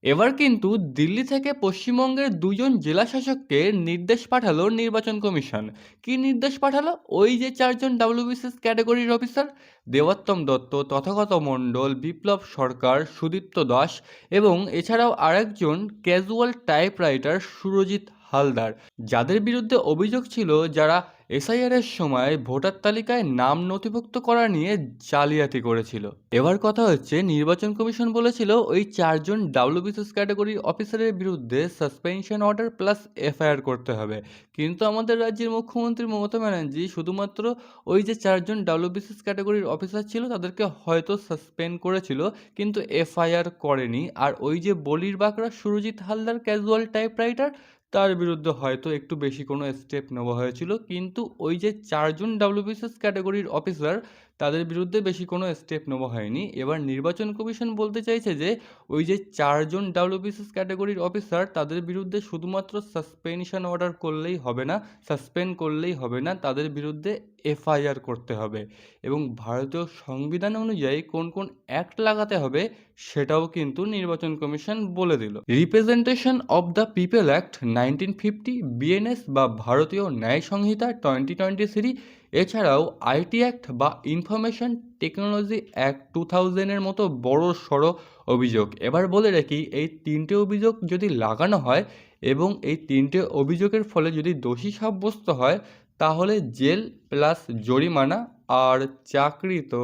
এবার কিন্তু দিল্লি থেকে পশ্চিমবঙ্গের দুজন জেলা শাসককে নির্দেশ পাঠালো নির্বাচন কমিশন। কি নির্দেশ পাঠালো? ওই যে চারজন ডাব্লিউবিসিএস ক্যাটাগরির অফিসার, দেবোত্তম দত্ত, তথাগত মণ্ডল, বিপ্লব সরকার, সুদীপ্ত দাস এবং এছাড়াও আরেকজন ক্যাজুয়াল টাইপরাইটার সুরজিৎ হালদার, যাদের বিরুদ্ধে অভিযোগ ছিল যারা এসআইআর এর সময় ভোটার তালিকায় নাম নথিভুক্ত করা নিয়ে জালিয়াতি করেছিল। এবার কথা হচ্ছে, নির্বাচন কমিশন বলেছিল ওই চারজন ডাব্লিউবিসিএস ক্যাটাগরির অফিসারের বিরুদ্ধে সাসপেনশন অর্ডার প্লাস এফআইআর করতে হবে। কিন্তু আমাদের রাজ্যের মুখ্যমন্ত্রী মমতা ব্যানার্জি শুধুমাত্র ওই যে চারজন ডাব্লিউবিসিএস ক্যাটাগরির অফিসার ছিল তাদেরকে হয়তো সাসপেন্ড করেছিল, কিন্তু এফআইআর করেনি। আর ওই যে বলির বাকরা সুরজিৎ হালদার ক্যাজুয়াল টাইপরাইটার, তার বিরুদ্ধে হয়তো একটু বেশি কোনো স্টেপ নেওয়া হয়েছিল, কিন্তু ওই যে চারজন ডাব্লিউবিসিএস ক্যাটাগরির অফিসার তাদের বিরুদ্ধে বেশি কোনো স্টেপ নেওয়া হয়নি। এবার নির্বাচন কমিশন বলতে চাইছে যে ওই যে চারজন ডাব্লিউবিসিএস ক্যাটাগরির অফিসার তাদের বিরুদ্ধে শুধুমাত্র সাসপেনশন অর্ডার করলেই হবে না, সাসপেন্ড করলেই হবে না, তাদের বিরুদ্ধে এফআইআর করতে হবে। এবং ভারতীয় সংবিধান অনুযায়ী কোন কোন অ্যাক্ট লাগাতে হবে সেটাও কিন্তু নির্বাচন কমিশন বলে দিল। Representation of the people act 1950, BNS বা ভারতীয় ন্যায় সংহিতা 2023, এছাড়াও আইটি অ্যাক্ট বা ইনফরমেশন টেকনোলজি অ্যাক্ট 2000-এর মতো বড় সড়ো অভিযোগ। এবার বলে রাখি, এই তিনটে অভিযোগ যদি লাগানো হয় এবং এই তিনটে অভিযোগের ফলে যদি দোষী সাব্যস্ত হয়, তাহলে জেল প্লাস জরিমানা আর চাকরি তো।